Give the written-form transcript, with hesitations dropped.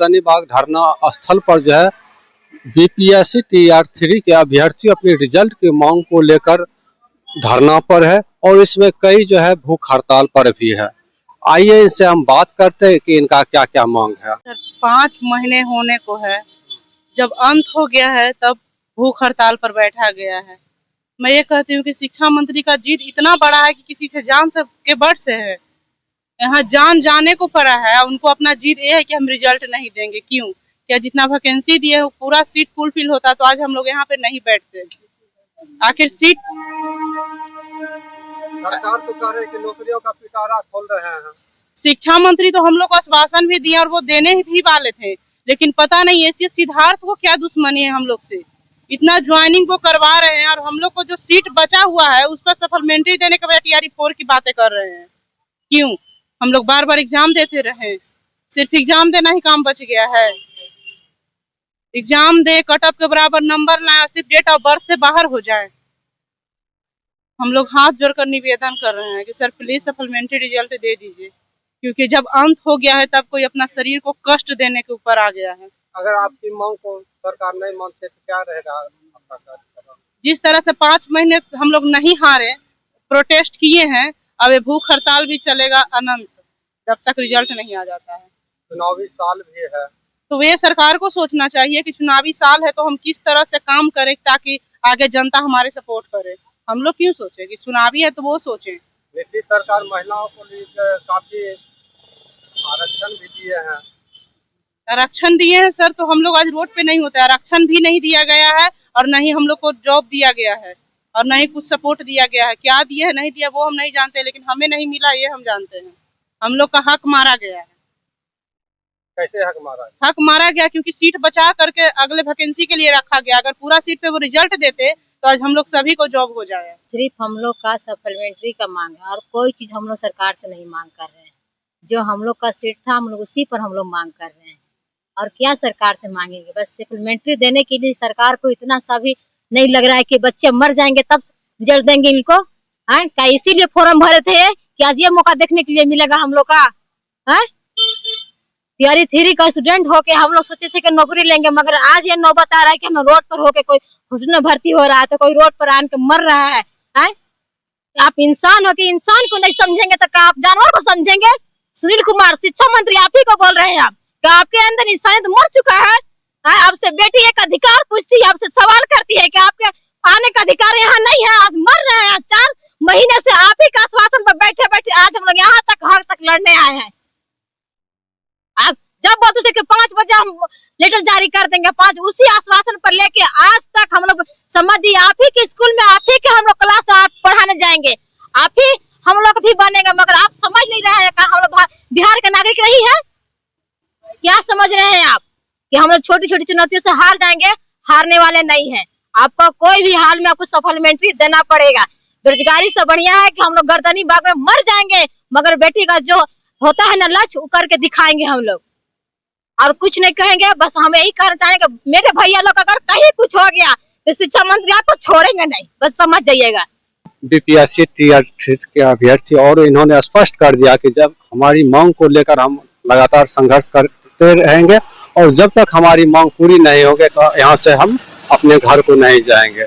गर्दनी बाग धरना स्थल पर जो है बीपीएससी टीआर 3 के अभ्यर्थी अपने रिजल्ट की मांग को लेकर धरना पर है और इसमें कई जो है भूख हड़ताल पर भी है। आइए इनसे हम बात करते हैं कि इनका क्या क्या मांग है। 5 महीने होने को है, जब अंत हो गया है तब भूख हड़ताल पर बैठा गया है। मैं ये कहती हूँ कि शिक्षा मंत्री का जिद इतना बड़ा है कि किसी से जान के बढ़ से है। यहाँ जान जाने को पड़ा है, उनको अपना जिद ये है कि हम रिजल्ट नहीं देंगे। क्यों? क्या जितना वैकेंसी दिए वो पूरा सीट फुलफिल होता तो आज हम लोग यहाँ पे नहीं बैठते। आखिर सीट सरकार तो कह रहे हैं कि नौकरियों का पिटारा खोल रहे हैं। शिक्षा मंत्री तो हम लोग को आश्वासन भी दिया और वो देने भी वाले थे, लेकिन पता नहीं ऐसे सिद्धार्थ को क्या दुश्मनी है हम लोग से। इतना ज्वाइनिंग को करवा रहे हैं और हम लोग को जो सीट बचा हुआ है उस पर सप्लीमेंट्री देने के बजाय टीआर 4 की बातें कर रहे हैं। क्यों? हम लोग बार बार एग्जाम देते रहे, सिर्फ एग्जाम देना ही काम बच गया है। एग्जाम दे, कट ऑफ के बराबर नंबर लाए, सिर्फ डेट ऑफ बर्थ से बाहर हो जाए। हम लोग हाथ जोड़कर निवेदन कर रहे हैं कि सर प्लीज सप्लीमेंट्री रिजल्ट दे दीजिए, क्योंकि जब अंत हो गया है तब कोई अपना शरीर को कष्ट देने के ऊपर आ गया है। अगर आपकी मांग को सरकार नहीं मानते तो क्या रहेगा आपका कार्य? जिस तरह से 5 महीने हम लोग नहीं हारे, प्रोटेस्ट किए हैं, अब ये भूख हड़ताल भी चलेगा अनंत जब तक रिजल्ट नहीं आ जाता है। चुनावी साल भी है तो ये सरकार को सोचना चाहिए कि चुनावी साल है तो हम किस तरह से काम करें ताकि आगे जनता हमारे सपोर्ट करे। हम लोग क्यों सोचे कि चुनावी है तो वो सोचे। नीतीश सरकार महिलाओं को काफी आरक्षण भी दिए हैं। आरक्षण दिए हैं सर, तो हम लोग आज रोड पे नहीं होते। आरक्षण भी नहीं दिया गया है और न ही हम लोग को जॉब दिया गया है और न ही कुछ सपोर्ट दिया गया है। क्या दिया है नहीं दिया वो हम नहीं जानते, लेकिन हमें नहीं मिला ये हम जानते हैं। हम लोग का हक मारा गया है। कैसे हक मारा? हक मारा गया क्योंकि सीट बचा करके अगले वैकेंसी के लिए रखा गया। अगर पूरा सीट पे वो रिजल्ट देते तो आज हम लोग सभी को जॉब हो जाए। सिर्फ हम लोग का सप्लीमेंट्री का मांग है और कोई चीज हम लोग सरकार से नहीं मांग कर रहे हैं। जो हम लोग का सीट था हम लोग उसी पर हम लोग मांग कर रहे हैं और क्या सरकार से मांगेंगे। बस सप्लीमेंट्री देने के लिए सरकार को इतना सा भी नहीं लग रहा है कि बच्चे मर जाएंगे तब रिजल्ट देंगे इनको। क्या इसीलिए फॉर्म भरे थे कि आज ये मौका देखने के लिए मिलेगा हम लोग का? टीआर 3 का स्टूडेंट होके हम लोग सोचे थे कि नौकरी लेंगे, मगर आज ये नौबत आ रहा है कि हम रोड पर होके कोई हॉस्पिटल में भर्ती हो रहा है तो कोई रोड पर आन के मर रहा है। आप इंसान हो कि इंसान को नहीं समझेंगे तो क्या आप जानवर को समझेंगे? सुनील कुमार शिक्षा मंत्री आप ही को बोल रहे हैं। आप क्या आपके अंदर इंसानियत मर चुका है? आपसे बेटी एक अधिकार पूछती है, आपसे सवाल करती है कि आपके आने का अधिकार यहाँ नहीं है। आज मर रहे हैं। 4 महीने से आप ही का आश्वासन पर बैठे बैठे आज हम लोग यहाँ तक हक तक लड़ने आए हैं। आप जब बोलते थे कि 5 बजे हम लेटर जारी कर देंगे, 5 उसी आश्वासन पर लेके आज तक हम लोग समझिए आप ही के स्कूल में आप ही के हम लोग क्लास में आप पढ़ाने जाएंगे, आप ही हम लोग भी बनेंगे, मगर आप समझ नहीं रहे हैं कि हम लोग बिहार के नागरिक नहीं है। क्या समझ रहे हैं आप कि हम लोग छोटी छोटी चुनौतियों से हार जाएंगे? हारने वाले नहीं है। आपको कोई भी हाल में आपको सप्लीमेंट्री देना पड़ेगा। बेरोजगारी से बढ़िया है कि हम लोग गर्दनी बाग में मर जाएंगे, मगर बेटी का जो होता है ना लक्ष्य वो करके दिखाएंगे हम लोग और कुछ नहीं कहेंगे। बस हम यही कहना चाहेंगे मेरे भैया लोग अगर कहीं कुछ हो गया तो शिक्षा मंत्री आपको छोड़ेंगे नहीं, बस समझ जाइएगा। बीपीएससी टीआर 3 के अभ्यर्थी और इन्होंने स्पष्ट कर दिया कि जब हमारी मांग को लेकर हम लगातार संघर्ष करते रहेंगे और जब तक हमारी मांग पूरी नहीं होगी तो यहाँ से हम अपने घर को नहीं जाएंगे।